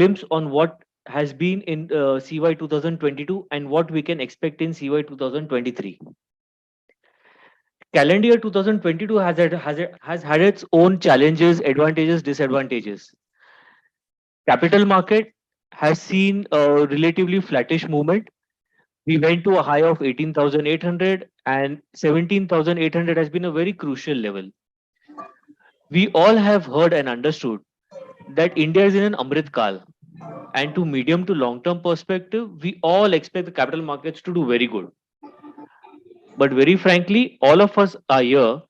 glimpse on what has been in CY 2022 and what we can expect in CY 2023. Calendar year 2022 has had its own challenges, advantages, disadvantages. Capital market has seen a relatively flattish movement. We went to a high of 18,800 and 17,800 has been a very crucial level. We all have heard and understood that India is in an Amrit Kal, and to medium to long term perspective, we all expect the capital markets to do very good. But very frankly, all of us are here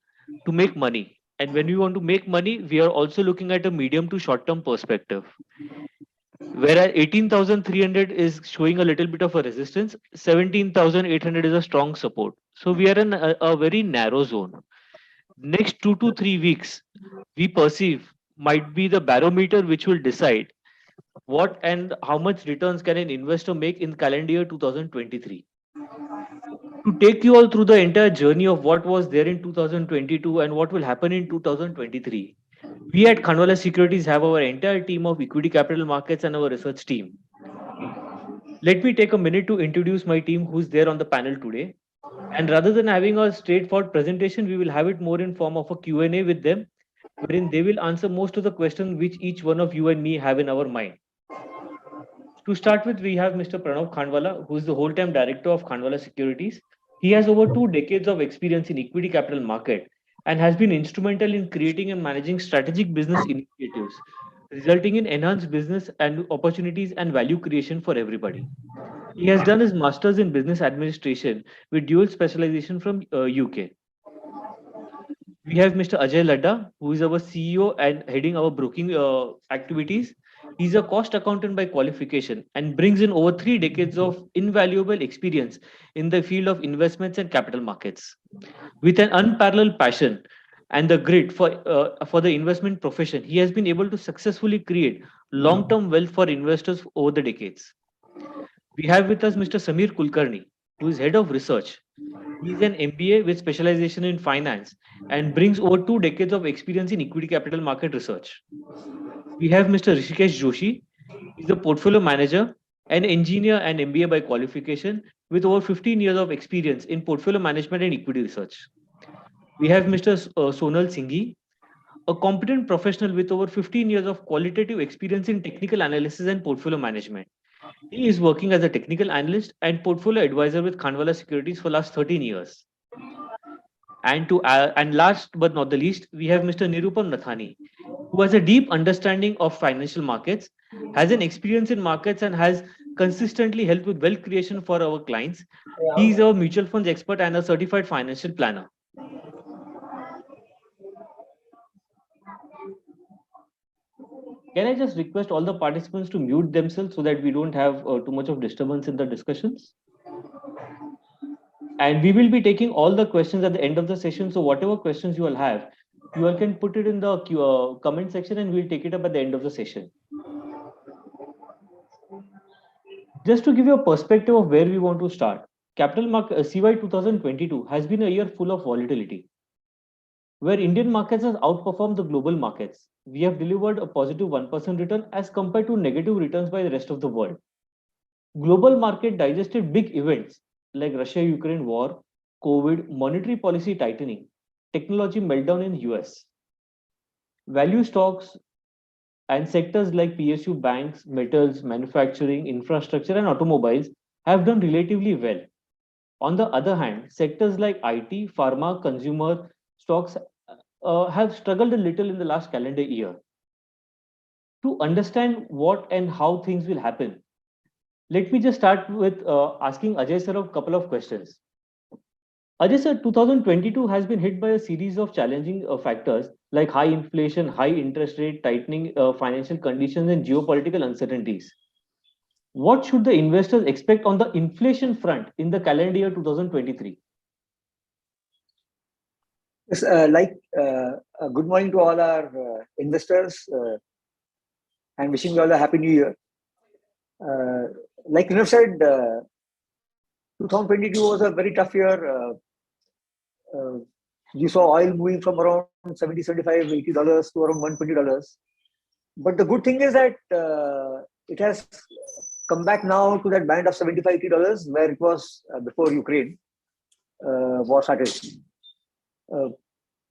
to make money. And when we want to make money, we are also looking at a medium to short term perspective. Whereas 18,300 is showing a little bit of a resistance, 17,800 is a strong support. So we are in a very narrow zone. Next 2 to 3 weeks, we perceive might be the barometer which will decide what and how much returns can an investor make in calendar year 2023. To take you all through the entire journey of what was there in 2022 and what will happen in 2023, we at Khandwala Securities have our entire team of equity capital markets and our research team. Let me take a minute to introduce my team who's there on the panel today. And rather than having a straightforward presentation, we will have it more in form of a Q&A with them, wherein they will answer most of the questions which each one of you and me have in our mind. To start with, we have Mr. Pranav Khandwala, who is the whole-time director of Khandwala Securities. He has over 2 decades of experience in equity capital market and has been instrumental in creating and managing strategic business initiatives, resulting in enhanced business and opportunities and value creation for everybody. He has done his master's in business administration with dual specialization from UK. We have Mr. Ajay Ladda, who is our CEO and heading our broking activities. He's a cost accountant by qualification and brings in over 3 decades of invaluable experience in the field of investments and capital markets. With an unparalleled passion and the grit for the investment profession, he has been able to successfully create long-term wealth for investors over the decades. We have with us Mr. Samir Kulkarni, who is head of research. He's an MBA with specialization in finance and brings over 2 decades of experience in equity capital market research. We have Mr. Rishikesh Joshi. He's a portfolio manager, an engineer and MBA by qualification with over 15 years of experience in portfolio management and equity research. We have Mr. Sonal Singhi, a competent professional with over 15 years of qualitative experience in technical analysis and portfolio management. He is working as a technical analyst and portfolio advisor with Khandwala Securities for last 13 years. And last but not the least, we have Mr. Nirupam Nathani, who has a deep understanding of financial markets, has an experience in markets, and has consistently helped with wealth creation for our clients. He is a mutual funds expert and a certified financial planner. Can I just request all the participants to mute themselves so that we don't have too much of disturbance in the discussions? And we will be taking all the questions at the end of the session. So whatever questions you all have, you all can put it in the comment section and we'll take it up at the end of the session. Just to give you a perspective of where we want to start, capital market CY 2022 has been a year full of volatility, where Indian markets has outperformed the global markets. We have delivered a positive 1% return as compared to negative returns by the rest of the world. Global market digested big events like Russia-Ukraine war, COVID, monetary policy tightening, technology meltdown in US. Value stocks and sectors like PSU banks, metals, manufacturing, infrastructure, and automobiles have done relatively well. On the other hand, sectors like IT, pharma, consumer stocks have struggled a little in the last calendar year. To understand what and how things will happen, let me just start with asking Ajay sir a couple of questions. Ajay sir, 2022 has been hit by a series of challenging factors like high inflation, high interest rate, tightening financial conditions, and geopolitical uncertainties. What should the investors expect on the inflation front in the calendar year 2023? Yes, good morning to all our investors and wishing you all a happy new year. Like you said, 2022 was a very tough year. You saw oil moving from around $70, $75, $80 to around $120. But the good thing is that it has come back now to that band of $75-80 where it was before Ukraine war started.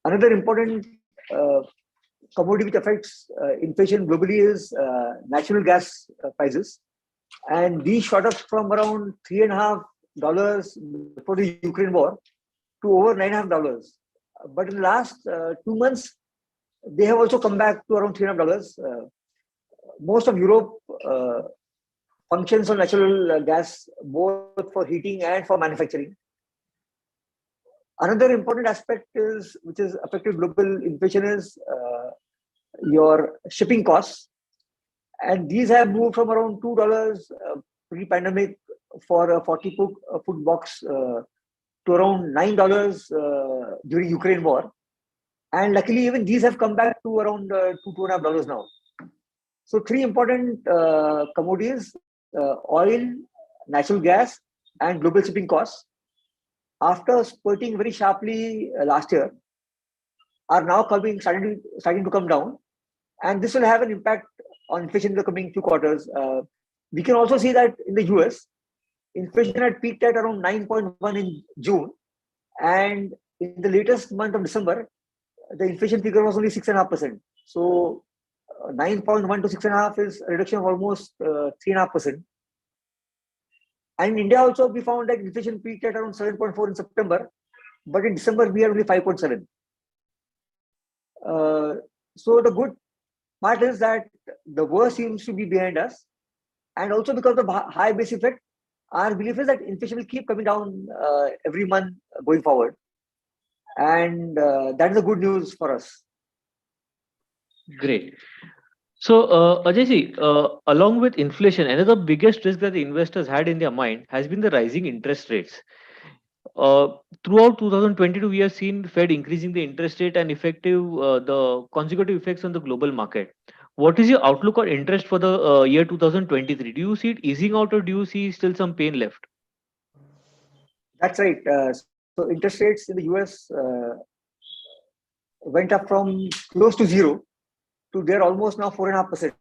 Another important commodity which affects inflation globally is natural gas prices, and these shot up from around $3.50 before the Ukraine war to over $9.50. But in the last 2 months, they have also come back to around $3.50. Most of Europe functions on natural gas both for heating and for manufacturing. Another important aspect is which has affected global inflation is your shipping costs, and these have moved from around $2 pre-pandemic for a 40-foot box to around $9 during Ukraine war, and luckily even these have come back to around $2.50 now. So three important commodities: oil, natural gas, and global shipping costs, after spurting very sharply last year, are now starting to come down, and this will have an impact on inflation in the coming few quarters. We can also see that in the US, inflation had peaked at around 9.1 in June, and in the latest month of December, the inflation figure was only 6.5%. So 9.1 to 6.5 is a reduction of almost 3.5%. And in India also, we found that inflation peaked at around 7.4 in September, but in December we are only 5.7. So the good part is that the worst seems to be behind us, and also because of high base effect, our belief is that inflation will keep coming down every month going forward, and that is the good news for us. Great. So, Ajay, along with inflation, another biggest risk that the investors had in their mind has been the rising interest rates. Throughout 2022, we have seen Fed increasing the interest rate and the consecutive effects on the global market. What is your outlook on interest for the year 2023? Do you see it easing out, or do you see still some pain left? That's right. So interest rates in the US went up from close to zero to they're almost now 4.5%.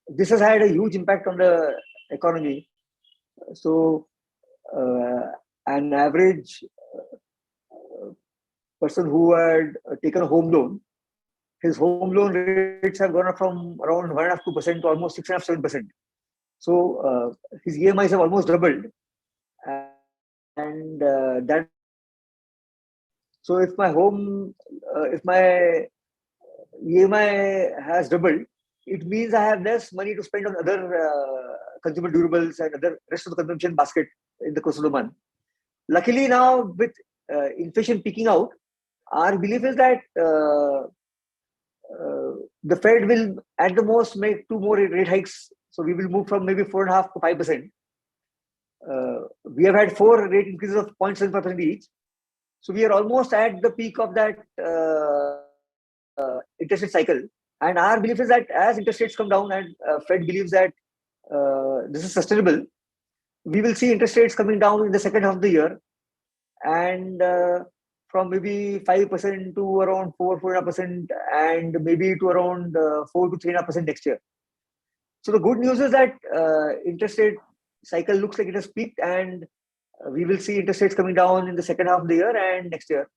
This has had a huge impact on the economy. So an average person who had taken a home loan, his home loan rates have gone up from around 1.5% to almost 6.5-7%. So his EMIs have almost doubled, and that. So if my EMI has doubled, it means I have less money to spend on other consumer durables and other rest of the consumption basket in the course of the month. Luckily now, with inflation peaking out, our belief is that the Fed will at the most make 2 more rate hikes. So we will move from maybe 4.5 to 5%. We have had 4 rate increases of 0.75% each. So we are almost at the peak of that interest rate cycle. And our belief is that as interest rates come down and Fed believes that this is sustainable, we will see interest rates coming down in the second half of the year, and from maybe 5% to around 4.5%, and maybe to around 4 to 3.5% next year. So the good news is that interest rate cycle looks like it has peaked, and we will see interest rates coming down in the second half of the year and next year.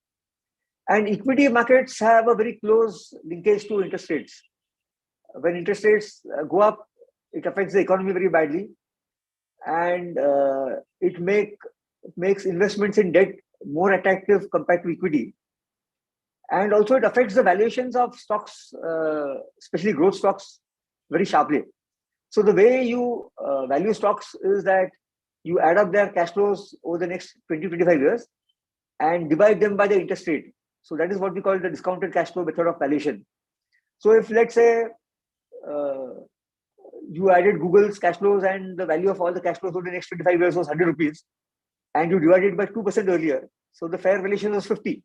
And equity markets have a very close linkage to interest rates. When interest rates go up, it affects the economy very badly, and it makes investments in debt more attractive compared to equity. And also it affects the valuations of stocks, especially growth stocks, very sharply. So the way you value stocks is that you add up their cash flows over the next 20-25 years and divide them by the interest rate. So that is what we call the discounted cash flow method of valuation. So if, let's say, you added Google's cash flows and the value of all the cash flows over the next 25 years was 100 rupees, and you divided it by 2% earlier, so the fair valuation was 50.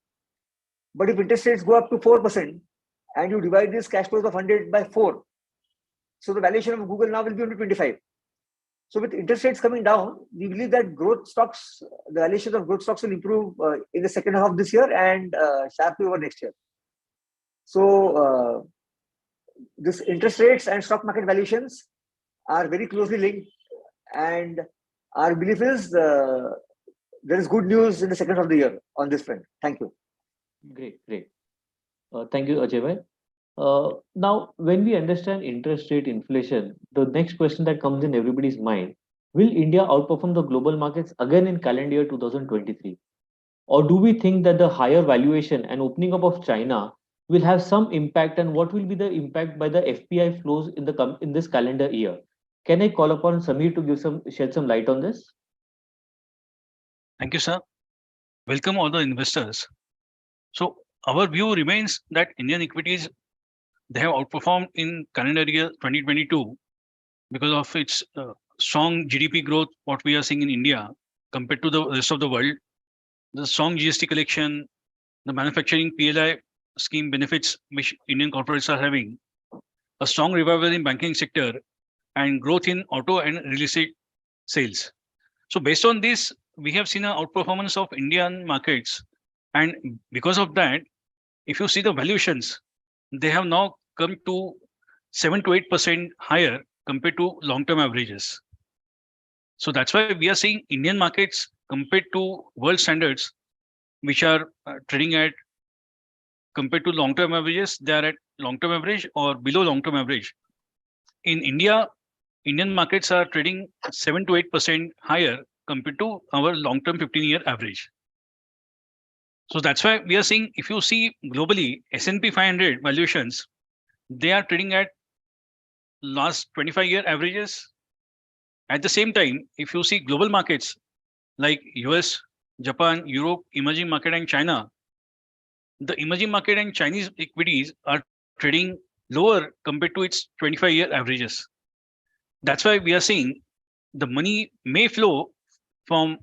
But if interest rates go up to 4% and you divide this cash flows of 100 by 4, so the valuation of Google now will be only 25. So with interest rates coming down, we believe that growth stocks, the valuations of growth stocks will improve in the second half of this year and sharply over next year. So this interest rates and stock market valuations are very closely linked, and our belief is there is good news in the second half of the year on this front. Thank you. Great, great. Thank you, Ajay bhai. Now, when we understand interest rate inflation, the next question that comes in everybody's mind: will India outperform the global markets again in calendar year 2023? Or do we think that the higher valuation and opening up of China will have some impact, and what will be the impact by the FPI flows in in this calendar year? Can I call upon Samir to shed some light on this? Thank you, sir. Welcome all the investors. So our view remains that Indian equities, they have outperformed in calendar year 2022 because of its strong GDP growth, what we are seeing in India compared to the rest of the world, the strong GST collection, the manufacturing PLI scheme benefits which Indian corporates are having, a strong revival in banking sector, and growth in auto and real estate sales. So based on this, we have seen an outperformance of Indian markets, and because of that, if you see the valuations, they have now come to 7 to 8% higher compared to long-term averages. So that's why we are seeing Indian markets compared to world standards, which are trading at compared to long-term averages, they are at long-term average or below long-term average. In India, Indian markets are trading 7 to 8% higher compared to our long-term 15-year average. So that's why we are seeing, if you see globally, S&P 500 valuations, they are trading at last 25-year averages. At the same time, if you see global markets like US, Japan, Europe, emerging market and China, the emerging market and Chinese equities are trading lower compared to its 25-year averages. That's why we are seeing the money may flow from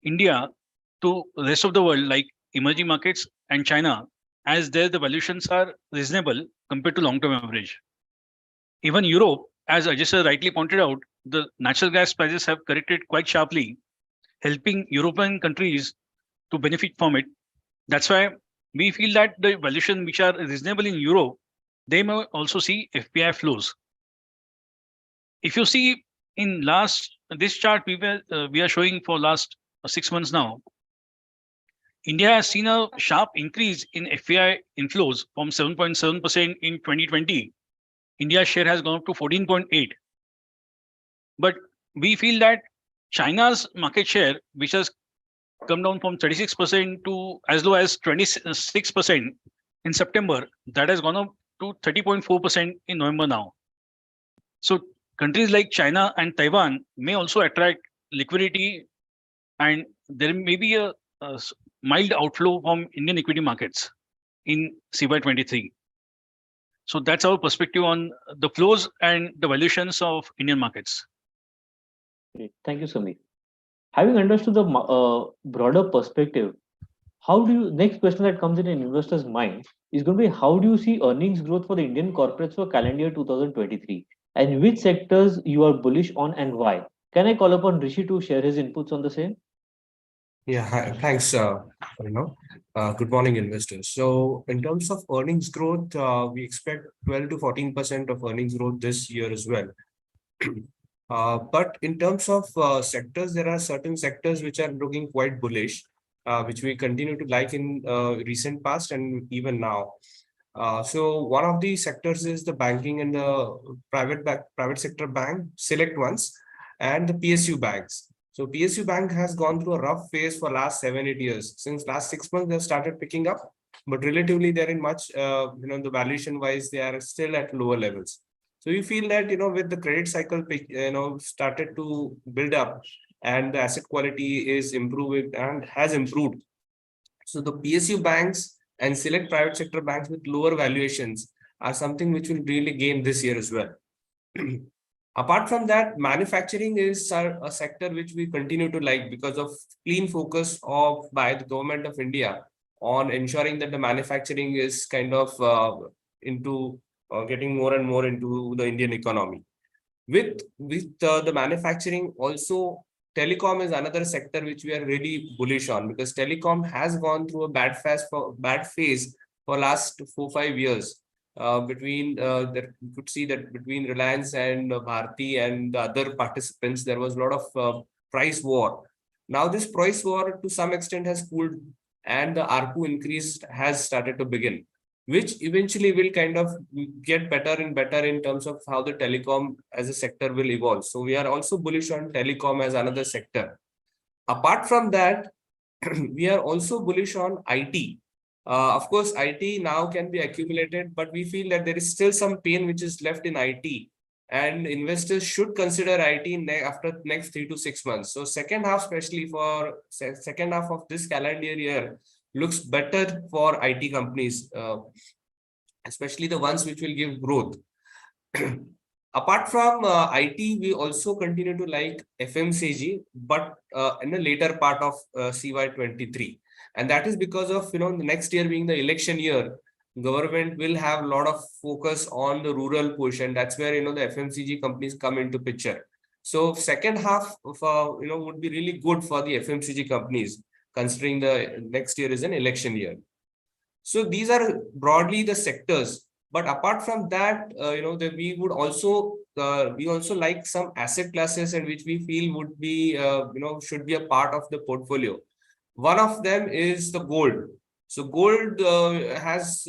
India to the rest of the world, like emerging markets and China, as there the valuations are reasonable compared to long-term average. Even Europe, as Ajay sir rightly pointed out, the natural gas prices have corrected quite sharply, helping European countries to benefit from it. That's why we feel that the valuation which are reasonable in Europe, they may also see FPI flows. If you see in last this chart we are showing for last 6 months now, India has seen a sharp increase in FPI inflows from 7.7% in 2020. India's share has gone up to 14.8. But we feel that China's market share, which has come down from 36% to as low as 26% in September, that has gone up to 30.4% in November now. So countries like China and Taiwan may also attract liquidity, and there may be a mild outflow from Indian equity markets in CY23. So that's our perspective on the flows and the valuations of Indian markets. Great. Thank you, Samir. Having understood the broader perspective, how do you, next question that comes in an investor's mind is going to be, how do you see earnings growth for the Indian corporates for calendar year 2023, and which sectors you are bullish on and why? Can I call upon Rishi to share his inputs on the same? Yeah, hi, thanks. Good morning, investors. So, in terms of earnings growth, we expect 12 to 14% of earnings growth this year as well. But in terms of sectors, there are certain sectors which are looking quite bullish, which we continue to like in recent past and even now. So, one of the sectors is the banking and the private sector bank, select ones, and the PSU banks. So PSU Bank has gone through a rough phase for last 7-8 years. Since last 6 months, they've started picking up, but relatively they're in much, the valuation wise, they are still at lower levels. So you feel that, with the credit cycle, started to build up and the asset quality is improving and has improved. So the PSU banks and select private sector banks with lower valuations are something which will really gain this year as well. Apart from that, manufacturing is a sector which we continue to like because of clean focus by the government of India on ensuring that the manufacturing is kind of into getting more and more into the Indian economy. With the manufacturing, also telecom is another sector which we are really bullish on, because telecom has gone through a bad phase for last 4-5 years. that you could see that between Reliance and Bharti and the other participants, there was a lot of price war. Now this price war to some extent has cooled, and the ARPU increase has started to begin, which eventually will kind of get better and better in terms of how the telecom as a sector will evolve. So we are also bullish on telecom as another sector. Apart from that, we are also bullish on IT. Of course, IT now can be accumulated, but we feel that there is still some pain which is left in IT, and investors should consider IT after next 3 to 6 months. So second half, especially for second half of this calendar year, looks better for IT companies, especially the ones which will give growth. Apart from IT, we also continue to like FMCG, but in the later part of CY23. And that is because of, the next year being the election year, government will have a lot of focus on the rural push. And that's where, the FMCG companies come into picture. So second half of, would be really good for the FMCG companies, considering the next year is an election year. So these are broadly the sectors. But apart from that, we would also we also like some asset classes and which we feel would be should be a part of the portfolio. One of them is the gold. So gold has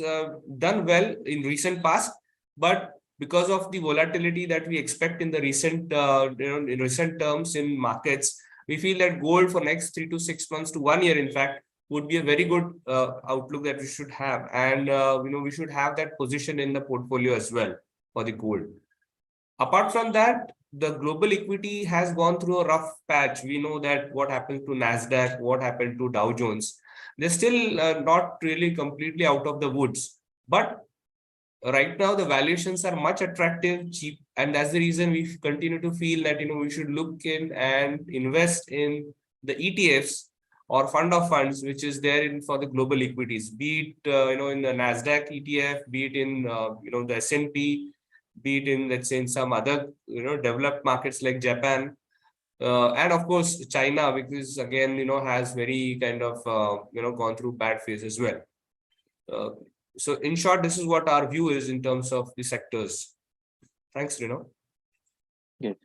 done well in recent past, but because of the volatility that we expect in the recent in recent terms in markets, we feel that gold for next 3 to 6 months to 1 year, in fact, would be a very good outlook that we should have. And, we should have that position in the portfolio as well for the gold. Apart from that, the global equity has gone through a rough patch. We know that what happened to NASDAQ, what happened to Dow Jones. They're still not really completely out of the woods. But right now, the valuations are much attractive, cheap. And that's the reason we continue to feel that, we should look in and invest in the ETFs or fund of funds, which is there in for the global equities, be it in the Nasdaq ETF, be it in the S&P, be it in, let's say, in some other developed markets like Japan, and of course China, because again has very kind of gone through bad phase as well. So in short, this is what our view is in terms of the sectors. Thanks, Rino. Yes.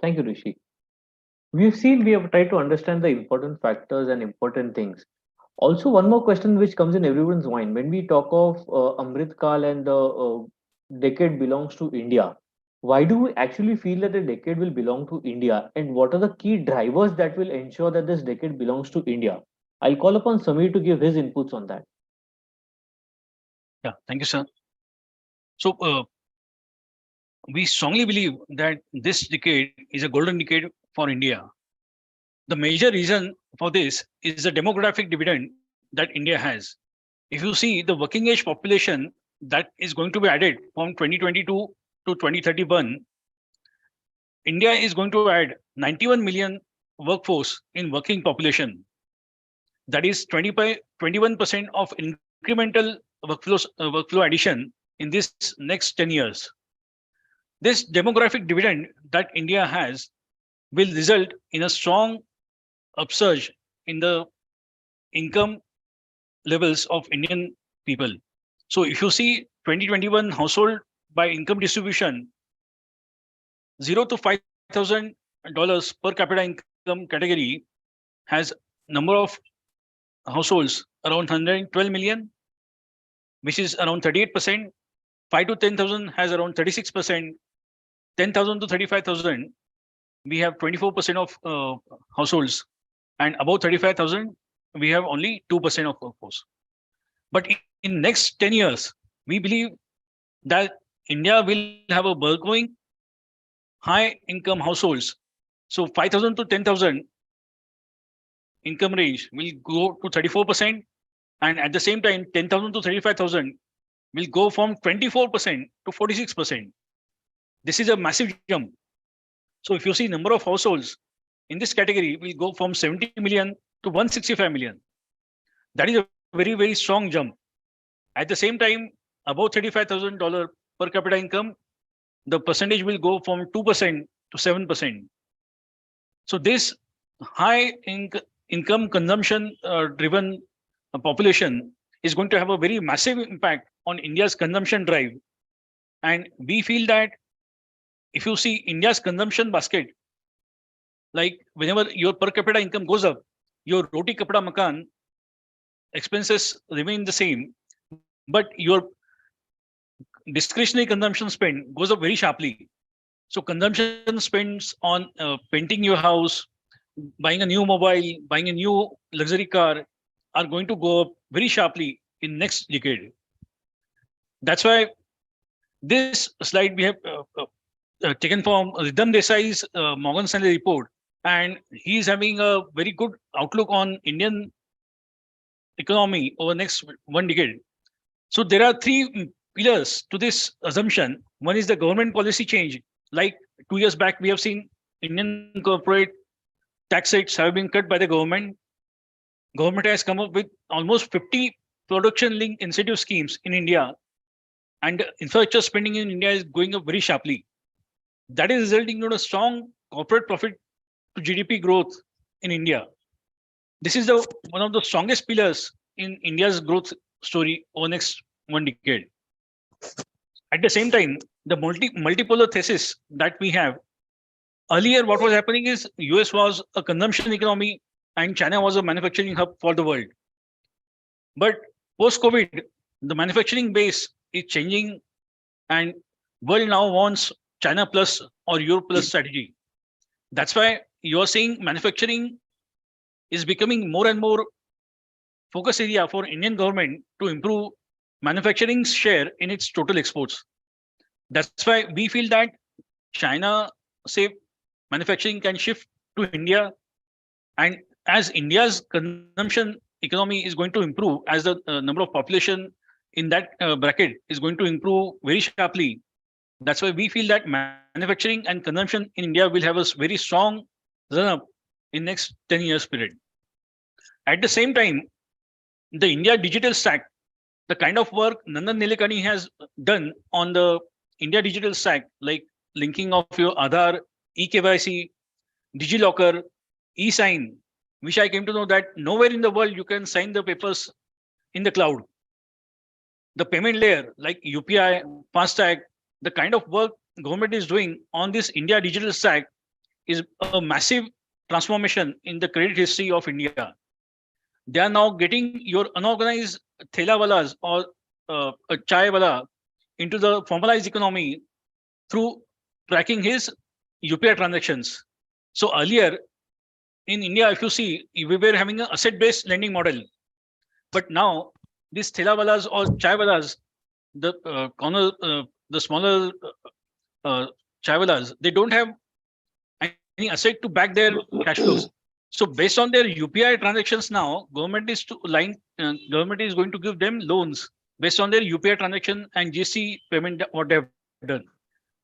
Thank you, Rishi. We have tried to understand the important factors and important things. Also, one more question which comes in everyone's mind when we talk of Amrit Kal and the decade belongs to India. Why do we actually feel that the decade will belong to India, and what are the key drivers that will ensure that this decade belongs to India? I'll call upon Samir to give his inputs on that. Yeah, thank you, sir. So we strongly believe that this decade is a golden decade for India. The major reason for this is the demographic dividend that India has. If you see the working age population that is going to be added from 2022 to 2031, India is going to add 91 million workforce in working population. That is 21% of incremental workflow addition in this next 10 years. This demographic dividend that India has will result in a strong upsurge in the income levels of Indian people. So if you see 2021 household by income distribution, $0 to $5,000 per capita income category has number of households around 112 million, which is around 38%. 5 to 10,000 has around 36%. 10,000 to 35,000, we have 24% of households, and above 35,000, we have only 2% of workforce. But in next 10 years, we believe that India will have a growing high income households. So 5,000 to 10,000 income range will go to 34%, and at the same time, 10,000 to 35,000 will go from 24% to 46%. This is a massive jump. So if you see number of households in this category will go from 70 million to 165 million. That is a very, very strong jump. At the same time, above $35,000 per capita income, the percentage will go from 2% to 7%. So this high income consumption driven population is going to have a very massive impact on India's consumption drive. And we feel that if you see India's consumption basket, like whenever your per capita income goes up, your roti kapda makan expenses remain the same, but your discretionary consumption spend goes up very sharply. So consumption spends on painting your house, buying a new mobile, buying a new luxury car are going to go up very sharply in next decade. That's why this slide we have taken from Ridham Desai's Morgan Stanley report, and he is having a very good outlook on Indian economy over next one decade. So there are three pillars to this assumption. One is the government policy change. Like 2 years back, we have seen Indian corporate tax rates have been cut by the government. Government has come up with almost 50 production-linked incentive schemes in India, and infrastructure spending in India is going up very sharply. That is resulting in a strong corporate profit to GDP growth in India. This is the one of the strongest pillars in India's growth story over next one decade. At the same time, the multipolar thesis that we have earlier, what was happening is US was a consumption economy and China was a manufacturing hub for the world. But post-COVID, the manufacturing base is changing, and world now wants China plus or Europe plus strategy. That's why you're seeing manufacturing is becoming more and more focus area for Indian government to improve manufacturing share in its total exports. That's why we feel that China, say, manufacturing can shift to India, and as India's consumption economy is going to improve, as the number of population in that bracket is going to improve very sharply. That's why we feel that manufacturing and consumption in India will have a very strong run up in next 10 years period. At the same time, the India digital stack, the kind of work Nandan Nilekani has done on the India digital stack, like linking of your Aadhaar, eKYC, DigiLocker, e-sign, which I came to know that nowhere in the world you can sign the papers in the cloud. The payment layer like UPI, FASTag, the kind of work government is doing on this India digital stack is a massive transformation in the credit history of India. They are now getting your unorganized thelawalas or a chai wala into the formalized economy through tracking his UPI transactions. So earlier in India, if you see, we were having an asset-based lending model, but now these thelawalas or chaiwalas, the corner, the smaller chaiwalas, they don't have any asset to back their cash flows. So based on their UPI transactions now, government is going to give them loans based on their UPI transaction and GST payment what they have done.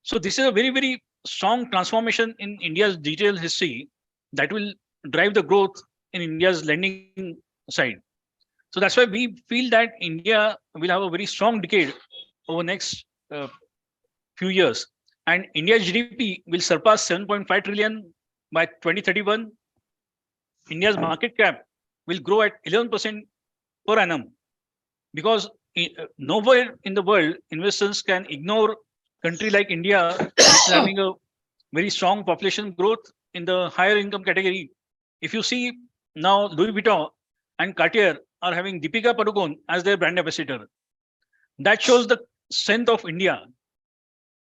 So this is a very, very strong transformation in India's digital history that will drive the growth in India's lending side. So that's why we feel that India will have a very strong decade over next few years. And India's GDP will surpass 7.5 trillion by 2031. India's market cap will grow at 11% per annum, because nowhere in the world investors can ignore country like India, which is having a very strong population growth in the higher income category. If you see now, Louis Vuitton and Cartier are having Deepika Padukone as their brand ambassador. That shows the strength of India.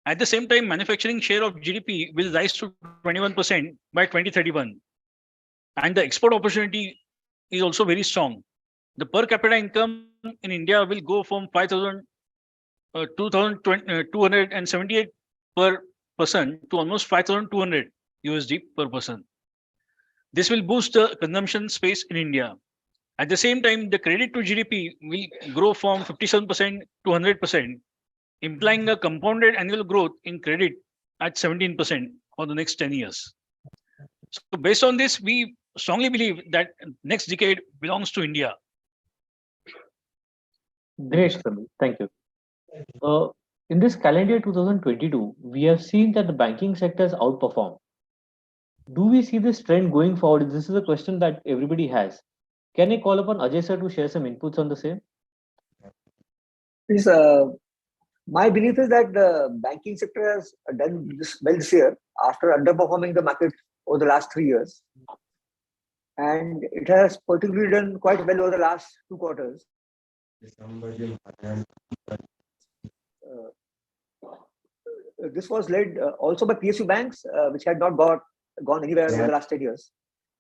At the same time, manufacturing share of GDP will rise to 21% by 2031. And the export opportunity is also very strong. The per capita income in India will go from 2,278 per person to almost 5,200 USD per person. This will boost the consumption space in India. At the same time, the credit to GDP will grow from 57% to 100%, implying a compounded annual growth in credit at 17% for the next 10 years. So based on this, we strongly believe that next decade belongs to India. Great, Samir. Thank you. In this calendar year 2022, we have seen that the banking sector has outperformed. Do we see this trend going forward? This is a question that everybody has. Can I call upon Ajay sir to share some inputs on the same? Is my belief is that the banking sector has done well this year after underperforming the market over the last 3 years, and it has particularly done quite well over the last 2 quarters. Uh, this was led also by PSU banks, which had not gone anywhere over the last 10 years.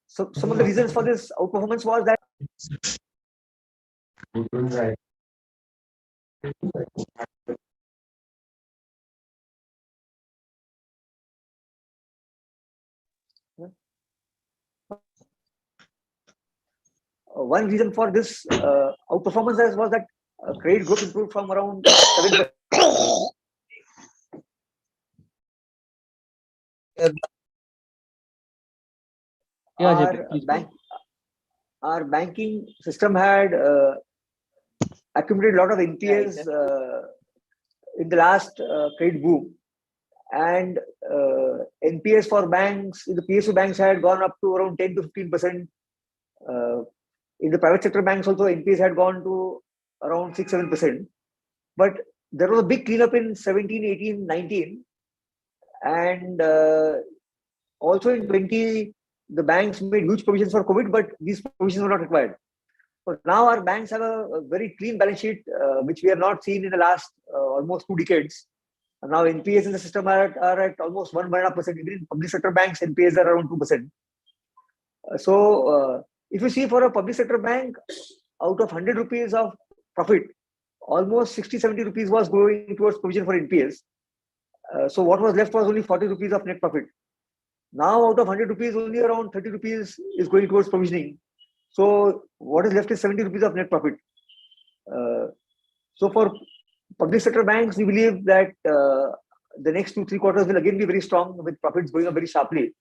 So some of the reasons for this outperformance was that one reason for this outperformance was that credit growth improved from around 7%. Yeah, JP, Our please go bank, our banking system had accumulated a lot of NPAs in the last credit boom, and NPAs for banks in the PSU banks had gone up to around 10 to 15%. In the private sector banks also, NPAs had gone to around 6-7%. But there was a big cleanup in 17, 18, 19, and also in 20, the banks made huge provisions for COVID, but these provisions were not required. So now our banks have a very clean balance sheet, which we have not seen in the last almost 2 decades. And now NPAs in the system are at almost 1.5%. Even in public sector banks, NPAs are around 2%. So if you see for a public sector bank, out of 100 rupees of profit, almost 60-70 rupees was going towards provision for NPAs. So what was left was only 40 rupees of net profit. Now out of 100 rupees, only around 30 rupees is going towards provisioning. So what is left is 70 rupees of net profit. So for public sector banks, we believe that the next 2-3 quarters will again be very strong, with profits going up very sharply.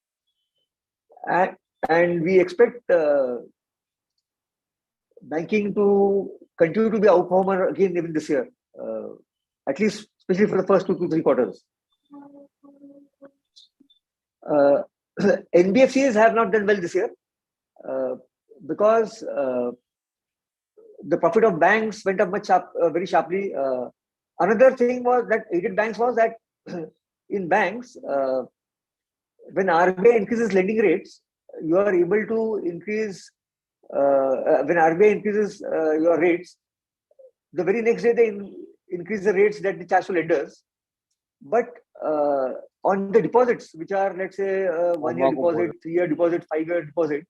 And we expect banking to continue to be outperformer again even this year, at least especially for the first 2 to 3 quarters. NBFCs have not done well this year because the profit of banks went up very sharply. Another thing was that aided banks was that in banks, when RBI increases lending rates, you are able to increase, when RBI increases your rates, the very next day they increase the rates that they charge to lenders. But on the deposits, which are, let's say, 1-year deposit, 3-year deposit, 5-year deposit,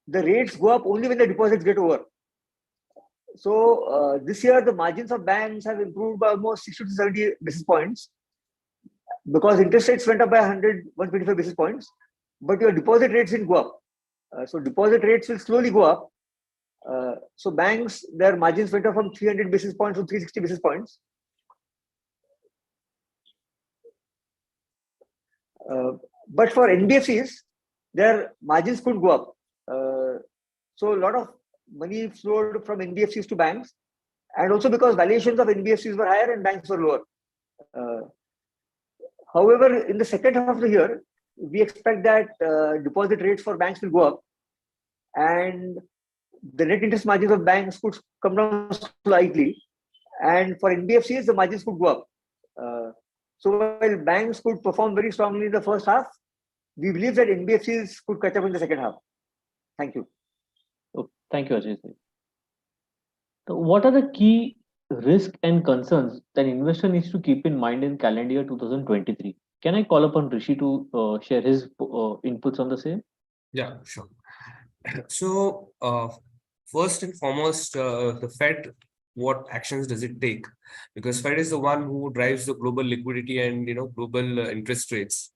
the rates go up only when the deposits get over. So this year, the margins of banks have improved by almost 60 to 70 basis points because interest rates went up by 125 basis points, but your deposit rates didn't go up. So deposit rates will slowly go up. So banks, their margins went up from 300 basis points to 360 basis points. But for NBFCs, their margins could go up. So a lot of money flowed from NBFCs to banks, and also because valuations of NBFCs were higher and banks were lower. However, in the second half of the year, we expect that deposit rates for banks will go up, and the net interest margins of banks could come down slightly, and for NBFCs, the margins could go up. So while banks could perform very strongly in the first half, we believe that NBFCs could catch up in the second half. Thank you. Oh, thank you, Ajay. So what are the key risks and concerns that investor needs to keep in mind in calendar year 2023? Can I call upon Rishi to share his inputs on the same? Yeah, sure. So first and foremost, the Fed, what actions does it take? Because Fed is the one who drives the global liquidity and global interest rates.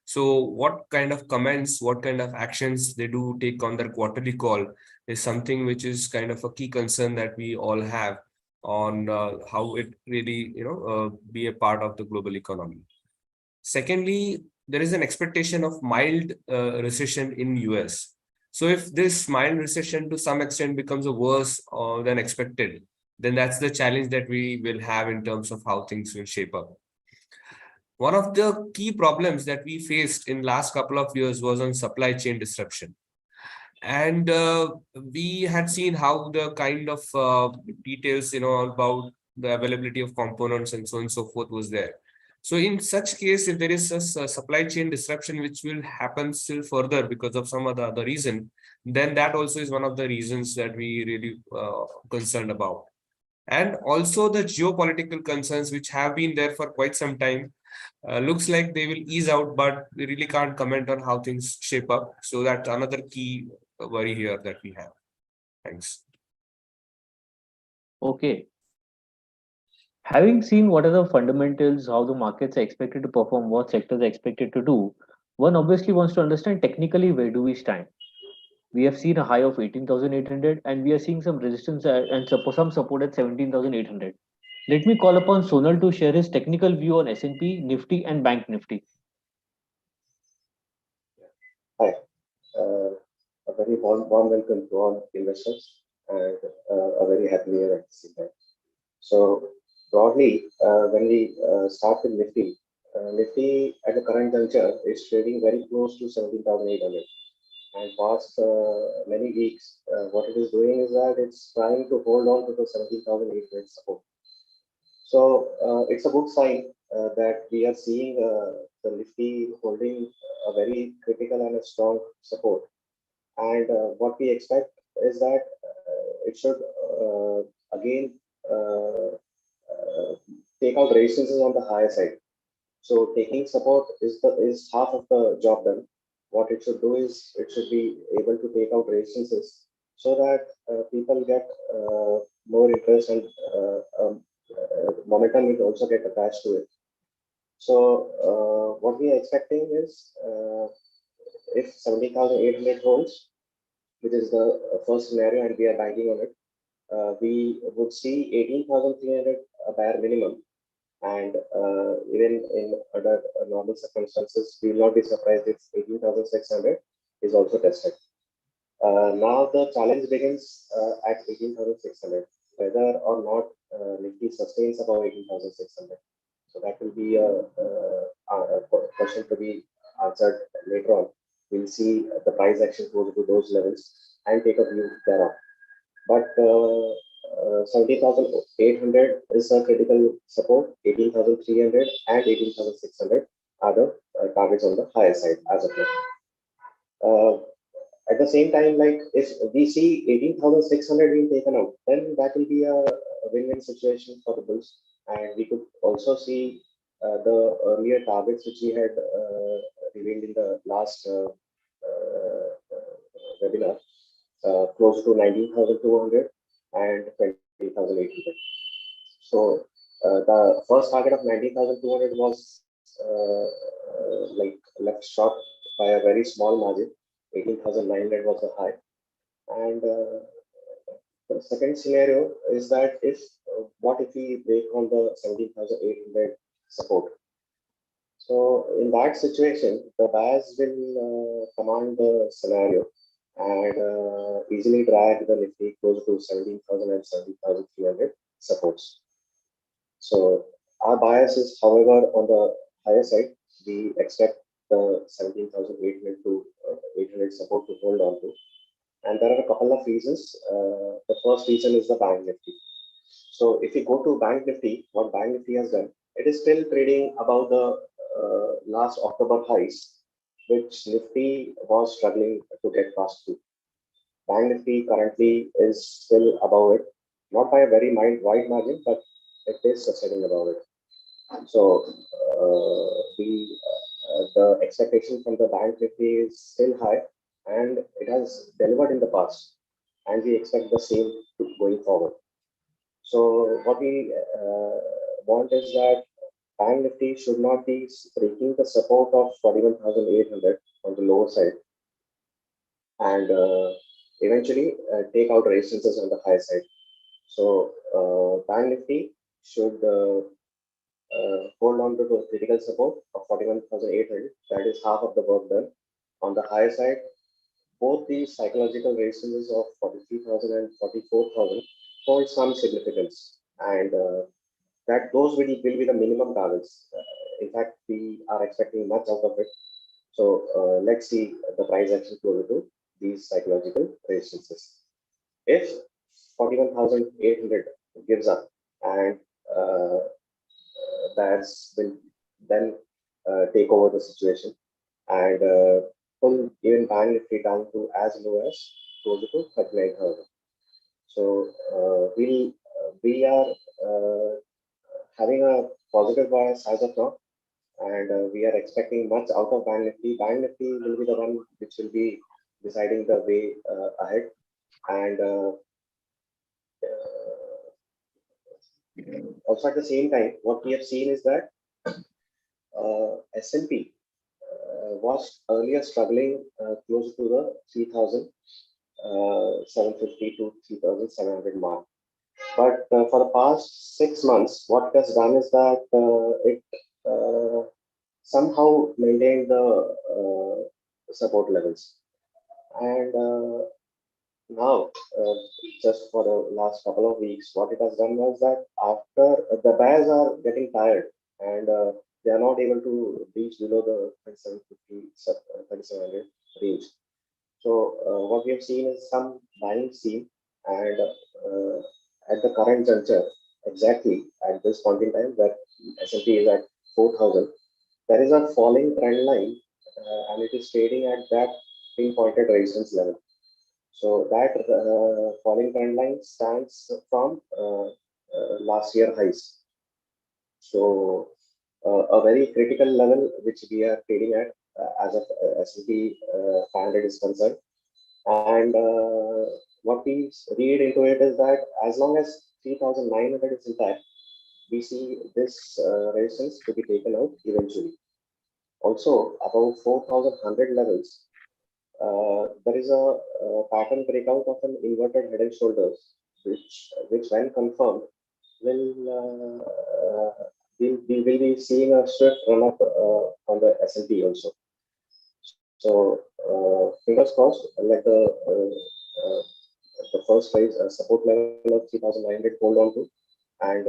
So what kind of comments, what kind of actions they do take on their quarterly call is something which is kind of a key concern that we all have on how it really be a part of the global economy. Secondly, there is an expectation of mild recession in US. So if this mild recession to some extent becomes a worse than expected, then that's the challenge that we will have in terms of how things will shape up. One of the key problems that we faced in last couple of years was on supply chain disruption. And we had seen how the kind of details, about the availability of components and so on and so forth was there. So in such case, if there is a supply chain disruption which will happen still further because of some other reason, then that also is one of the reasons that we really concerned about. And also the geopolitical concerns which have been there for quite some time. Looks like they will ease out, but we really can't comment on how things shape up. So that's another key worry here that we have. Thanks. Okay. Having seen what are the fundamentals, how the markets are expected to perform, what sectors are expected to do, one obviously wants to understand technically where do we stand. We have seen a high of 18,800 and we are seeing some resistance and some support at 17,800. Let me call upon Sonal to share his technical view on S&P, Nifty and Bank Nifty. Hi, a very warm welcome to all investors and a very happy year at the same time. So broadly, when we start with Nifty, Nifty at the current juncture is trading very close to 17,800. And past many weeks, what it is doing is that it's trying to hold on to the 17,800 support. So it's a good sign that we are seeing the Nifty holding a very critical and a strong support. And what we expect is that it should again take out resistances on the higher side. So taking support is half of the job done. What it should do is it should be able to take out resistances so that people get more interest and momentum will also get attached to it. So what we are expecting is if 17,800 holds, which is the first scenario, and we are banking on it, we would see 18,300 a bare minimum. And even in other normal circumstances, we will not be surprised if 18,600 is also tested. Now the challenge begins at 18,600, whether or not Nifty sustains above 18,600. So that will be a question to be answered later on. We'll see the price action goes to those levels and take a view thereof. But 17,800 is a critical support, 18,300 and 18,600 are the targets on the higher side as of now. At the same time, like if we see 18,600 being taken out, then that will be a win-win situation for the bulls. And we could also see the earlier targets which we had revealed in the last webinar, close to 19,200 and 20,800. So the first target of 19,200 was like left short by a very small margin. 18,900 was the high. And the second scenario is that if what if we break on the 17,800 support? So in that situation, the buyers will command the scenario and easily drag the Nifty close to 17,000 and 17,300 supports. So our bias is, however, on the higher side. We expect the 17,800 to 800 support to hold on to. And there are a couple of reasons. The first reason is the Bank Nifty. So if you go to Bank Nifty, what Bank Nifty has done, it is still trading above the last October highs, which Nifty was struggling to get past through. Bank Nifty currently is still above it, not by a very wide margin, but it is sustaining above it. So the expectation from the Bank Nifty is still high, and it has delivered in the past, and we expect the same going forward. So what we want is that Bank Nifty should not be breaking the support of 41,800 on the lower side, and eventually take out resistances on the high side. So Bank Nifty should hold on to the critical support of 41,800. That is half of the work done. On the higher side, both these psychological resistances of 43,000 and 44,000 hold some significance, and that those will be the minimum targets. In fact, we are expecting much out of it. So let's see the price action closer to these psychological resistances. If 41,800 gives up and banks will then take over the situation and pull even Bank Nifty down to as low as closer to 39,000. So we are having a positive bias as of now, and we are expecting much out of Bank Nifty. Bank Nifty will be the one which will be deciding the way ahead, and also at the same time, what we have seen is that S&P was earlier struggling close to the 3,750 to 3,700 mark. But for the past 6 months, what it has done is that it somehow maintained the support levels. And now, just for the last couple of weeks, what it has done was that after the buyers are getting tired and they are not able to reach below the 3750, 3700 range. So what we have seen is some buying seen, and at the current juncture, exactly at this point in time, where S&P is at 4,000, there is a falling trend line, and it is trading at that pinpointed resistance level. So that falling trend line stands from last year highs. So a very critical level which we are trading at as of S&P 500 is concerned. And what we read into it is that as long as 3,900 is intact, we see this resistance to be taken out eventually. Also, above 4,100 levels, there is a pattern breakout of an inverted head and shoulders, which when confirmed, we will be seeing a swift run up on the S&P also. So fingers crossed, let the first phase support level of 3,900 hold on to, and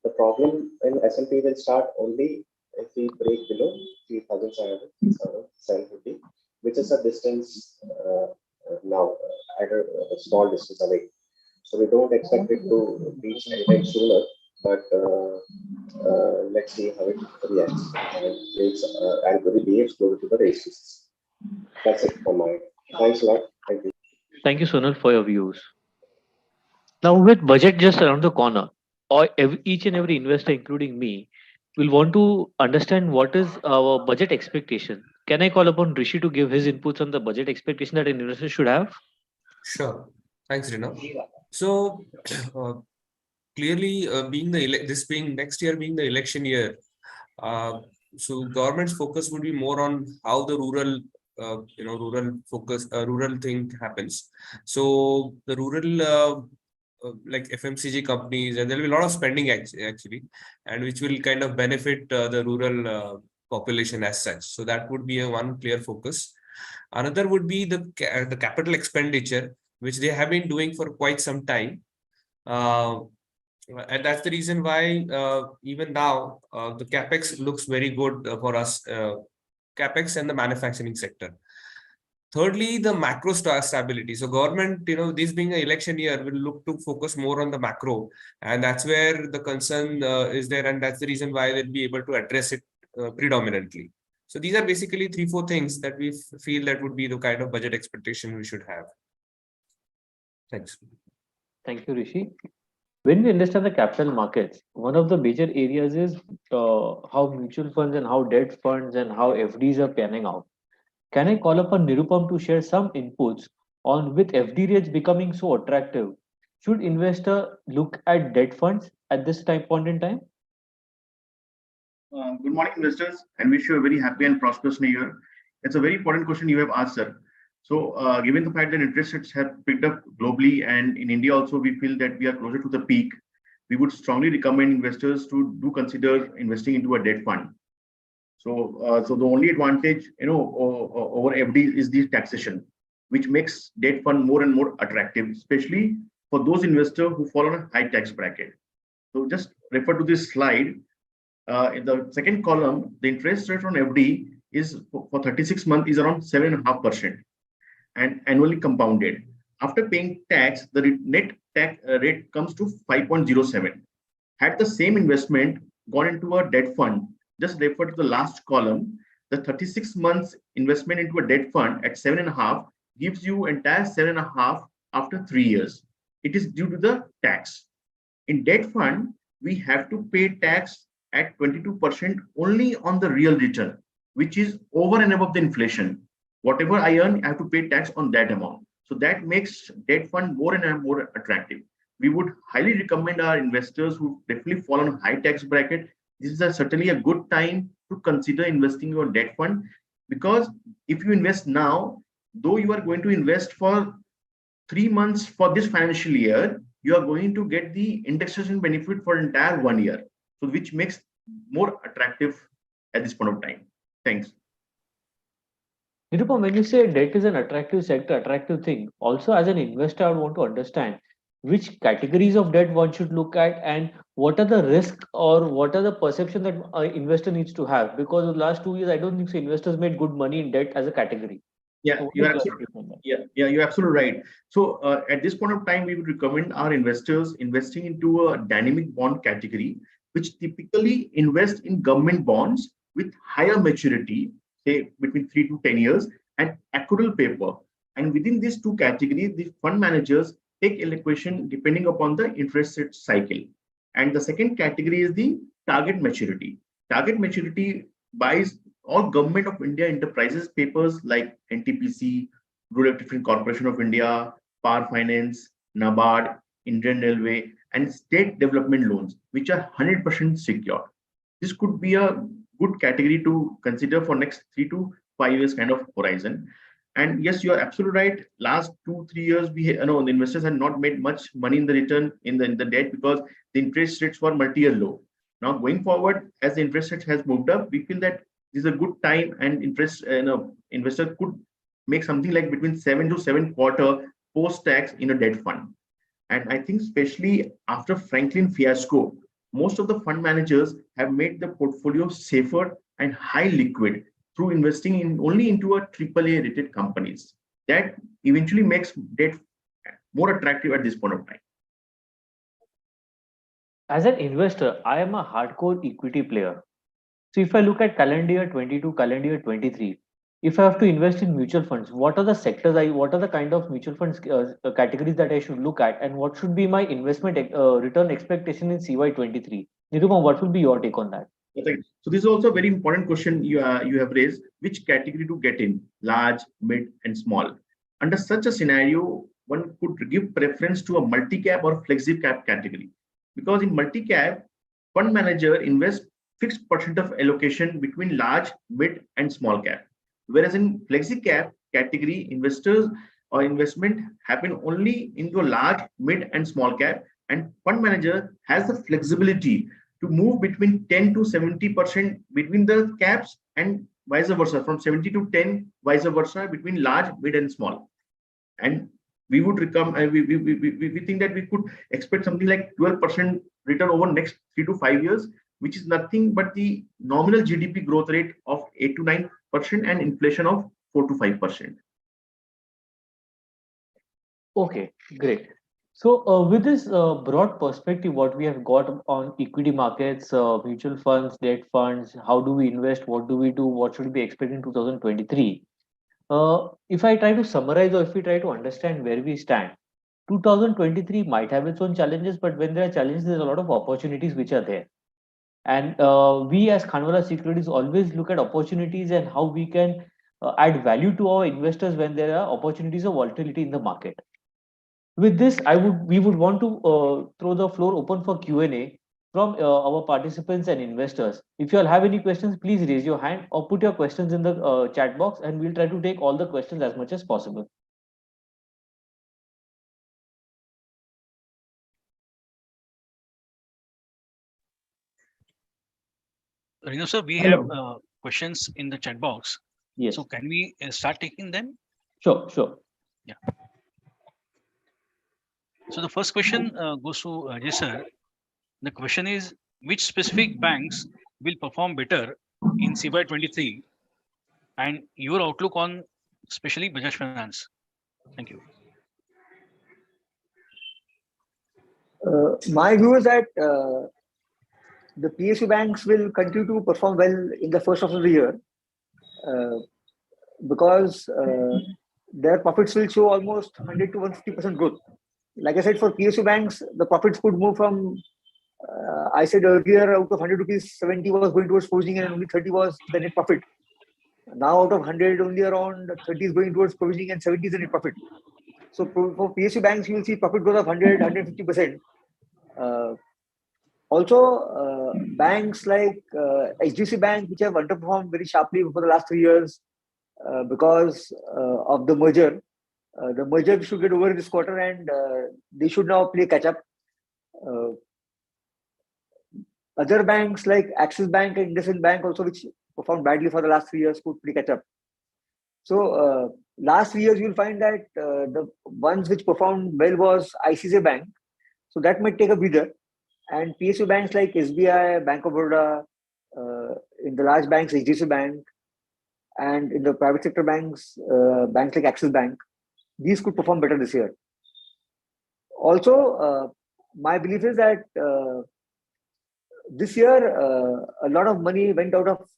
the problem in S&P will start only if we break below 3,700, 3,750, which is a distance now at a small distance away. So we don't expect it to reach anytime sooner, but let's see how it reacts and behaves closer to the races. That's it from my end. Thanks a lot. Thank you. Thank you, Sonal, for your views. Now, with budget just around the corner, each and every investor, including me, will want to understand what is our budget expectation. Can I call upon Rishi to give his inputs on the budget expectation that an investor should have? Sure. Thanks, Rina. So clearly, being this being next year being the election year, so government's focus would be more on how the rural rural thing happens. So the rural like FMCG companies, and there will be a lot of spending actually, and which will kind of benefit the rural population as such. So that would be one clear focus. Another would be the capital expenditure, which they have been doing for quite some time. And that's the reason why even now the capex looks very good for us, capex and the manufacturing sector. Thirdly, the macro stability. So government, this being an election year, will look to focus more on the macro, and that's where the concern is there, and that's the reason why they'll be able to address it predominantly. So these are basically 3-4 things that we feel that would be the kind of budget expectation we should have. Thanks. Thank you, Rishi. When we understand the capital markets, one of the major areas is how mutual funds and how debt funds and how FDs are panning out. Can I call upon Nirupam to share some inputs on with FD rates becoming so attractive? Should investor look at debt funds at this point in time? Good morning, investors, and wish you a very happy and prosperous new year. It's a very important question you have asked, sir. So, given the fact that interest rates have picked up globally and in India also, we feel that we are closer to the peak, we would strongly recommend investors to do consider investing into a debt fund. So, so the only advantage, over FD is the taxation, which makes debt fund more and more attractive, especially for those investors who fall on a high tax bracket. So, just refer to this slide. In the second column, the interest rate on FD is for 36 months is around 7.5% and annually compounded. After paying tax, the net tax rate comes to 5.07. Had the same investment gone into a debt fund, just refer to the last column, the 36 months investment into a debt fund at 7.5 gives you entire 7.5 after 3 years. It is due to the tax. In debt fund, we have to pay tax at 22% only on the real return, which is over and above the inflation. Whatever I earn, I have to pay tax on that amount. So that makes debt fund more and more attractive. We would highly recommend our investors who definitely fall on high tax bracket. This is certainly a good time to consider investing your debt fund, because if you invest now, though you are going to invest for 3 months for this financial year, you are going to get the indexation benefit for entire 1 year. So which makes more attractive at this point of time. Thanks. Nirupam, when you say debt is an attractive sector, attractive thing, also as an investor, I want to understand which categories of debt one should look at and what are the risks or what are the perception that investor needs to have. Because in the last 2 years, I don't think so investors made good money in debt as a category. Yeah, So what you're is your absolutely take on that? you're absolutely right. So at this point of time, we would recommend our investors investing into a dynamic bond category, which typically invest in government bonds with higher maturity, say between 3 to 10 years, and accrual paper. And within these two categories, the fund managers take allocation depending upon the interest rate cycle. And the second category is the target maturity. Target maturity buys all government of India enterprises papers like NTPC, Rural Electrification Corporation of India, Power Finance, NABARD, Indian Railway, and state development loans, which are 100% secure. This could be a good category to consider for next 3 to 5 years kind of horizon. And yes, you are absolutely right. Last 2 3 years, the investors had not made much money in the return in the debt because the interest rates were multi-year low. Now going forward, as the interest rate has moved up, we feel that this is a good time and investor could make something like between 7 to 7.25 post-tax in a debt fund. And I think especially after Franklin fiasco, most of the fund managers have made the portfolio safer and high liquid through investing in only into a AAA rated companies. That eventually makes debt more attractive at this point of time. As an investor, I am a hardcore equity player. So if I look at calendar year 22, calendar year 23, if I have to invest in mutual funds, what are the sectors what are the kind of mutual funds categories that I should look at, and what should be my investment return expectation in CY23? Nirupam, what will be your take on that? Okay. So this is also a very important question you have raised. Which category to get in? Large, mid, and small. Under such a scenario, one could give preference to a multi-cap or flexi-cap category, because in multi-cap, fund manager invests fixed percent of allocation between large, mid, and small cap. Whereas in flexi cap category, investors or investment happen only into a large, mid, and small cap, and fund manager has the flexibility to move between 10 to 70% between the caps and vice versa, from 70 to 10, vice versa between large, mid, and small. And we would we think that we could expect something like 12% return over next 3 to 5 years, which is nothing but the nominal GDP growth rate of 8 to 9% and inflation of 4 to 5%. Okay, great. So with this broad perspective, what we have got on equity markets, mutual funds, debt funds, how do we invest, what do we do, what should we expect in 2023? If I try to summarize or if we try to understand where we stand, 2023 might have its own challenges, but when there are challenges, there's a lot of opportunities which are there. And we as Khanwala Securities always look at opportunities and how we can add value to our investors when there are opportunities of volatility in the market. With this, we would want to throw the floor open for Q&A from our participants and investors. If you all have any questions, please raise your hand or put your questions in the chat box, and we'll try to take all the questions as much as possible. Renu sir, we Hello. have questions in the chat box. Yes. So can we start taking them? Sure, sure. Yeah. So the first question goes to Ajay sir. The question is, which specific banks will perform better in CY23, and your outlook on especially Bajaj Finance? Thank you. My view is that the PSU banks will continue to perform well in the first half of the year because their profits will show almost 100 to 150% growth. Like I said, for PSU banks, the profits could move from, I said earlier, out of 100 rupees, 70 was going towards provisioning and only 30 was the net profit. Now out of 100, only around 30 is going towards provisioning and 70 is the net profit. So for PSU banks, you will see profit growth of 100, 150%. Also, banks like HDFC Bank, which have underperformed very sharply for the last 3 years because of the merger. The merger should get over this quarter and they should now play catch up. Other banks like Axis Bank and IndusInd Bank also, which performed badly for the last 3 years, could play catch up. So last 3 years, you'll find that the ones which performed well was ICICI Bank. So that might take a breather. And PSU banks like SBI, Bank of Baroda, in the large banks, HDFC Bank, and in the private sector banks, banks like Axis Bank, these could perform better this year. Also, my belief is that this year, a lot of money went out of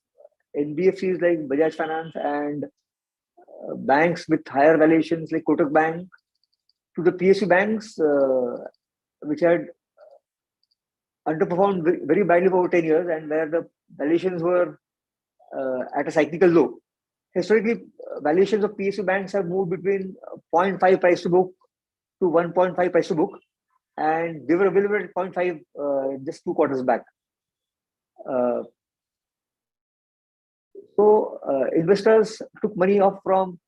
NBFCs like Bajaj Finance and banks with higher valuations like Kotak Bank to the PSU banks, which had underperformed very badly for over 10 years and where the valuations were at a cyclical low. Historically, valuations of PSU banks have moved between 0.5 price to book to 1.5 price to book, and they were available at 0.5 just 2 quarters back. So investors took money off from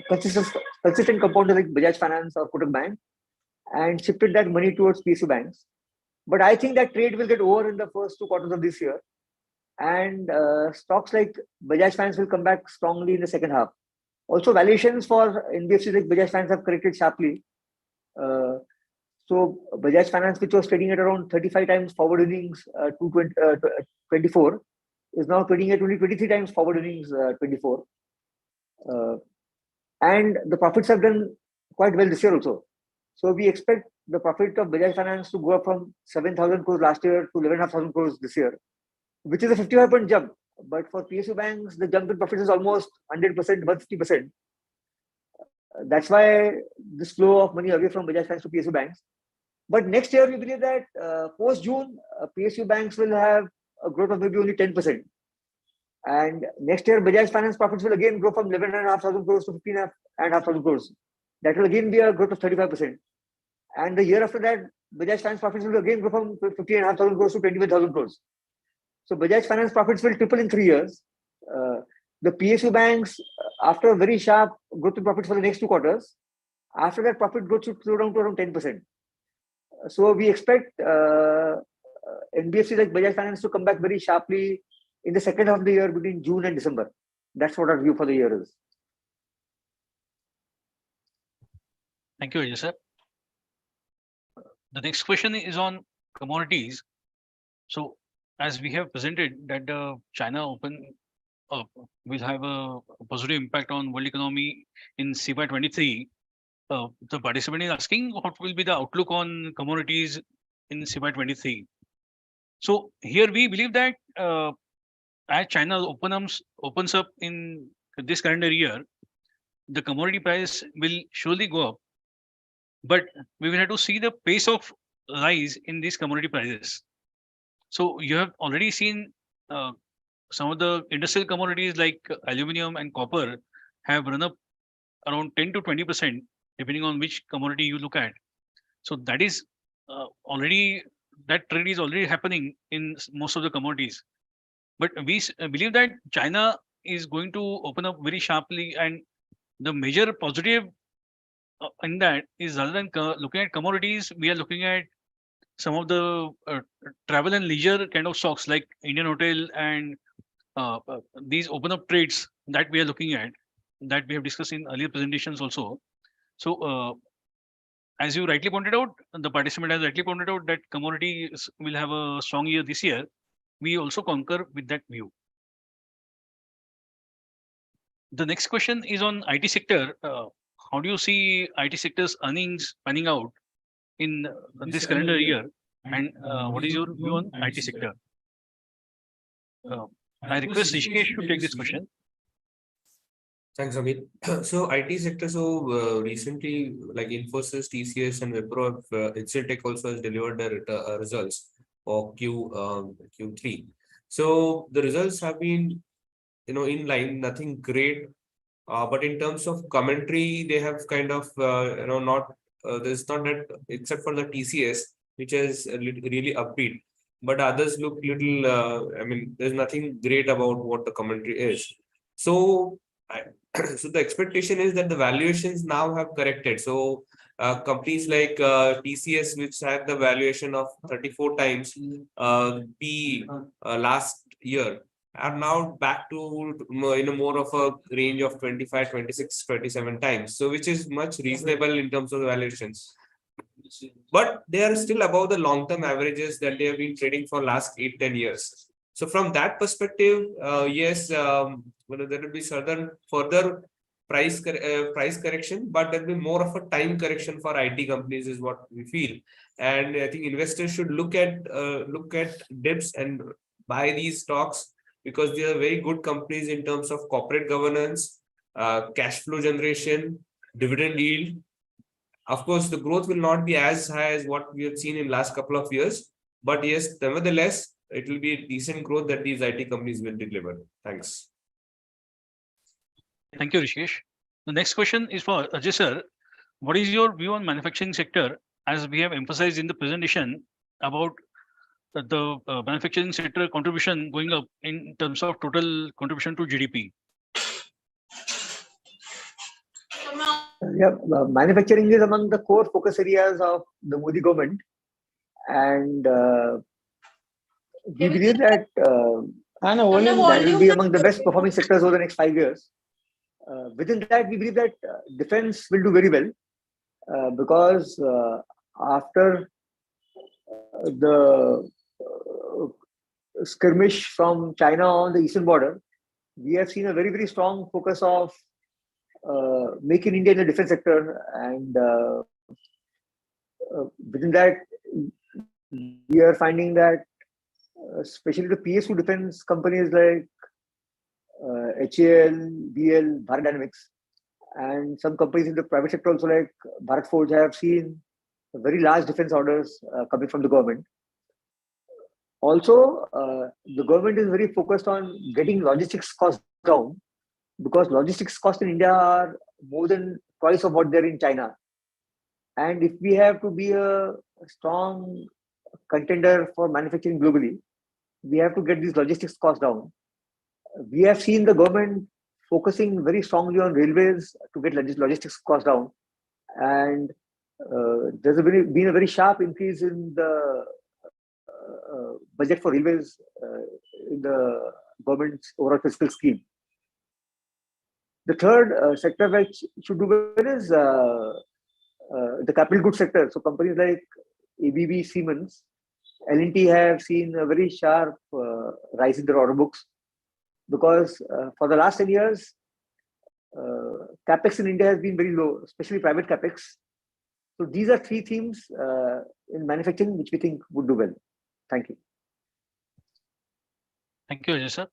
consistent compounders like Bajaj Finance or Kotak Bank and shifted that money towards PSU banks. But I think that trade will get over in the first 2 quarters of this year. And stocks like Bajaj Finance will come back strongly in the second half. Also, valuations for NBFCs like Bajaj Finance have corrected sharply. So Bajaj Finance, which was trading at around 35 times forward earnings 24, is now trading at only 23 times forward earnings 24. And the profits have done quite well this year also. So we expect the profit of Bajaj Finance to go up from 7,000 crores last year to 11,500 crores this year, which is a 55% jump. But for PSU banks, the jump in profits is almost 100%, 150%. That's why this flow of money away from Bajaj Finance to PSU banks. But next year, we believe that post-June, PSU banks will have a growth of maybe only 10%. And next year, Bajaj Finance profits will again grow from 11,500 crores to 15,500 crores. That will again be a growth of 35%. And the year after that, Bajaj Finance profits will again grow from 15,500 crores to 21,000 crores. So Bajaj Finance profits will triple in 3 years. The PSU banks, after a very sharp growth in profits for the next 2 quarters, after that profit growth should slow down to around 10%. So we expect NBFCs like Bajaj Finance to come back very sharply in the second half of the year between June and December. That's what our view for the year is. Thank you, Ajay sir. The next question is on commodities. So, as we have presented that the China Open will have a positive impact on world economy in CY23. The participant is asking what will be the outlook on commodities in CY23. So here we believe that as China opens up in this calendar year, the commodity price will surely go up. But we will have to see the pace of rise in these commodity prices. So you have already seen some of the industrial commodities like aluminum and copper have run up around 10 to 20%, depending on which commodity you look at. So that is that trend is already happening in most of the commodities. But we believe that China is going to open up very sharply, and the major positive in that is rather than looking at commodities, we are looking at some of the travel and leisure kind of stocks like Indian Hotel and these open up trades that we are looking at, that we have discussed in earlier presentations also. So as you rightly pointed out, the participant has rightly pointed out that commodities will have a strong year this year. We also concur with that view. The next question is on IT sector. How do you see IT sector's earnings panning out in this calendar year? And what is your view on IT sector? I request Rishikesh to take this question. Thanks, Amit. So IT sector, recently, like Infosys, TCS, and Wipro, HCLTech also has delivered their results for Q3. So the results have been, in line, nothing great. But in terms of commentary, they have kind of, not, there's not that, except for the TCS, which is really upbeat. But others look little, there's nothing great about what the commentary is. So, so the expectation is that the valuations now have corrected. So, companies like TCS, which had the valuation of 34 times P last year, are now back to more of a range of 25, 26, 27 times. So which is much reasonable in terms of the valuations. But they are still above the long-term averages that they have been trading for last 8-10 years. So from that perspective, yes, there will be certain further price correction, but there will be more of a time correction for IT companies is what we feel. And I think investors should look at dips and buy these stocks, because they are very good companies in terms of corporate governance, cash flow generation, dividend yield. Of course, the growth will not be as high as what we have seen in last couple of years, but yes, nevertheless, it will be a decent growth that these IT companies will deliver. Thanks. Thank you, Rishikesh. The next question is for Ajay sir. What is your view on manufacturing sector, as we have emphasized in the presentation about the manufacturing sector contribution going up in terms of total contribution to GDP? Yeah, manufacturing is among the core focus areas of the Modi government, and we believe that that will be among the best performing sectors over the next 5 years. Within that, we believe that defense will do very well, because after the skirmish from China on the eastern border, we have seen a very, very strong focus of making India in the defense sector, and within that, we are finding that especially the PSU defense companies like HAL, BL, Bharat Dynamics, and some companies in the private sector also like Bharat Forge have seen very large defense orders coming from the government. Also, the government is very focused on getting logistics costs down, because logistics costs in India are more than twice of what they're in China. And if we have to be a strong contender for manufacturing globally, we have to get these logistics costs down. We have seen the government focusing very strongly on railways to get logistics costs down. And there's been a very sharp increase in the budget for railways in the government's overall fiscal scheme. The third sector which should do well is the capital goods sector. So companies like ABB, Siemens, L&T have seen a very sharp rise in their order books, because for the last 10 years, capex in India has been very low, especially private capex. So these are three themes in manufacturing which we think would do well. Thank you. Thank you, Ajay sir.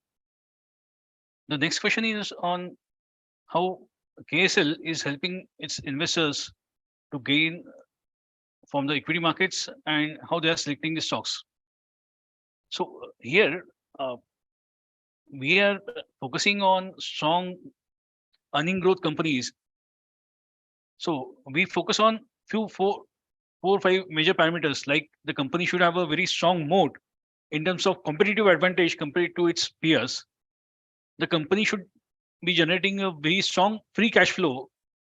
The next question is on how KSL is helping its investors to gain from the equity markets and how they are selecting the stocks. So here we are focusing on strong earning growth companies. So we focus on four or five major parameters, like the company should have a very strong moat in terms of competitive advantage compared to its peers. The company should be generating a very strong free cash flow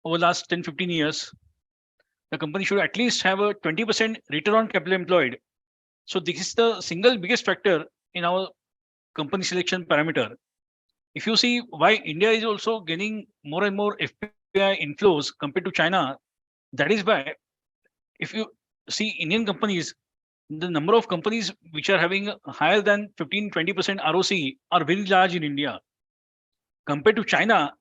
over the last 10-15 years. The company should at least have a 20% return on capital employed. So this is the single biggest factor in our company selection parameter. If you see why India is also getting more and more FPI inflows compared to China, that is why if you see Indian companies, the number of companies which are having higher than 15-20% ROC are very large in India. Compared to China,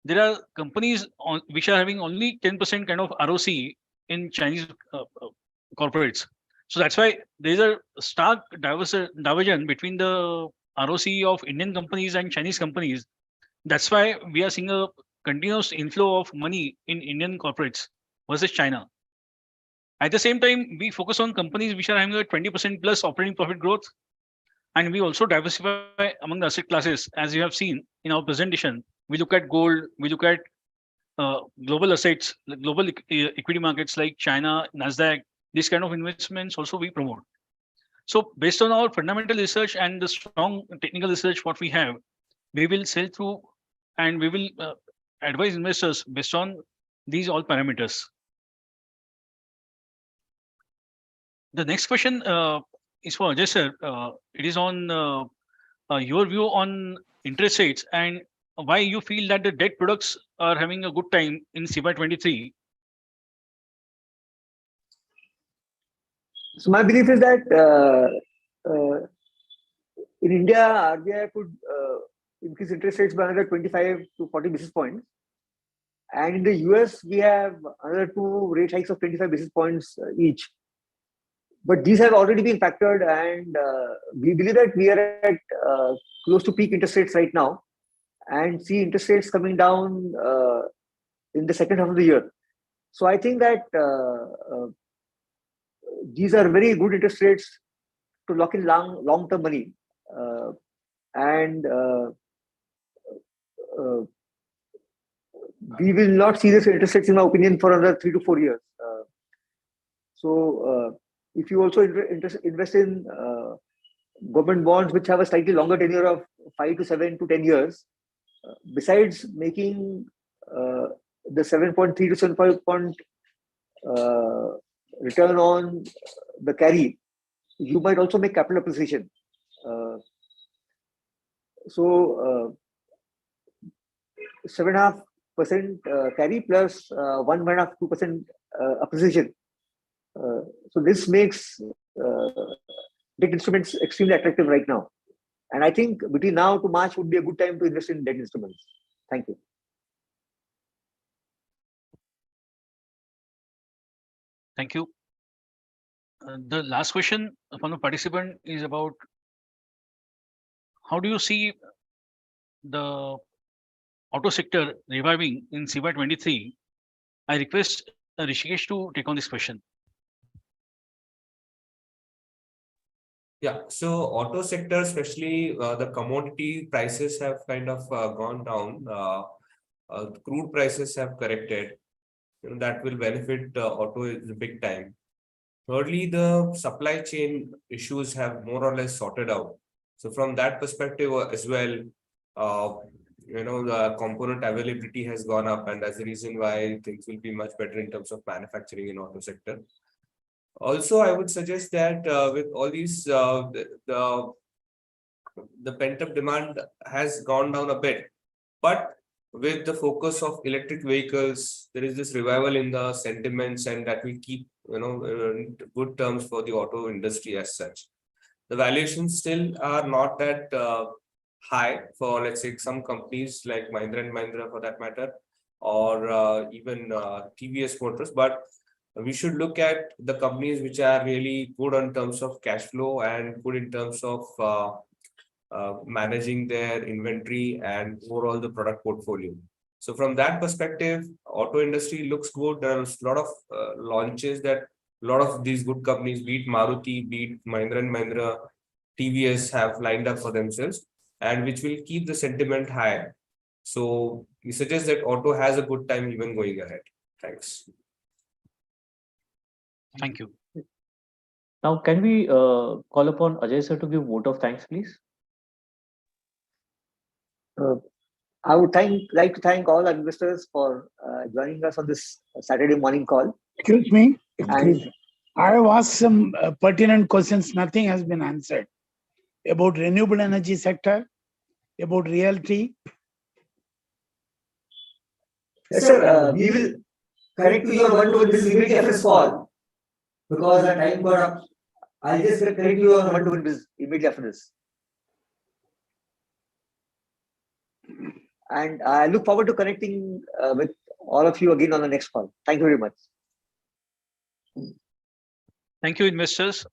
there are companies which are having only 10% kind of ROC in Chinese corporates. So that's why there is a stark diversion between the ROCE of Indian companies and Chinese companies. That's why we are seeing a continuous inflow of money in Indian corporates versus China. At the same time, we focus on companies which are having a 20% plus operating profit growth, and we also diversify among the asset classes. As you have seen in our presentation, we look at gold, we look at global assets, global equity markets like China, Nasdaq. These kind of investments also we promote. So based on our fundamental research and the strong technical research what we have, we will sell through and we will advise investors based on these all parameters. The next question is for Ajay sir. It is on your view on interest rates and why you feel that the debt products are having a good time in CY 23. So my belief is that in India, RBI could increase interest rates by another 25 to 40 basis points. And in the US, we have another 2 rate hikes of 25 basis points each. But these have already been factored, and we believe that we are at close to peak interest rates right now, and see interest rates coming down in the second half of the year. So I think that these are very good interest rates to lock in long-term money, and we will not see this interest rates, in my opinion, for another 3 to 4 years. If you also invest in government bonds which have a slightly longer tenure of 5 to 7 to 10 years, besides making the 7.3 to 7.5 point return on the carry, you might also make capital appreciation. 7.5% carry plus 1.5-2% appreciation. So this makes debt instruments extremely attractive right now. And I think between now to March would be a good time to invest in debt instruments. Thank you. Thank you. The last question from the participant is about how do you see the auto sector reviving in CY 23? I request Rishikesh to take on this question. Yeah, so auto sector, especially the commodity prices have kind of gone down. Crude prices have corrected. That will benefit auto is big time. Thirdly, the supply chain issues have more or less sorted out. So from that perspective as well, the component availability has gone up, and that's the reason why things will be much better in terms of manufacturing in auto sector. Also, I would suggest that with all these, the pent-up demand has gone down a bit, but with the focus of electric vehicles, there is this revival in the sentiments, and that will keep good terms for the auto industry as such. The valuations still are not that high for, let's say, some companies like Mahindra and Mahindra for that matter, or even TVS Motors, but we should look at the companies which are really good in terms of cash flow and good in terms of managing their inventory and overall the product portfolio. So from that perspective, auto industry looks good. There are a lot of launches that a lot of these good companies, be it Maruti, be it Mahindra and Mahindra, TVS, have lined up for themselves, and which will keep the sentiment high. So we suggest that auto has a good time even going ahead. Thanks. Thank you. Now, can we call upon Ajay sir to give vote of thanks, please? I would like to thank all our investors for joining us on this Saturday morning call. Excuse me. I have asked some pertinent questions. Nothing has been answered about renewable energy sector, about realty. Yes, sir. We will connect to your one-to-one business immediately after this call, because our time got up. I'll just connect you on one-to-one business immediately after this. And I look forward to connecting with all of you again on the next call. Thank you very much. Thank you, investors.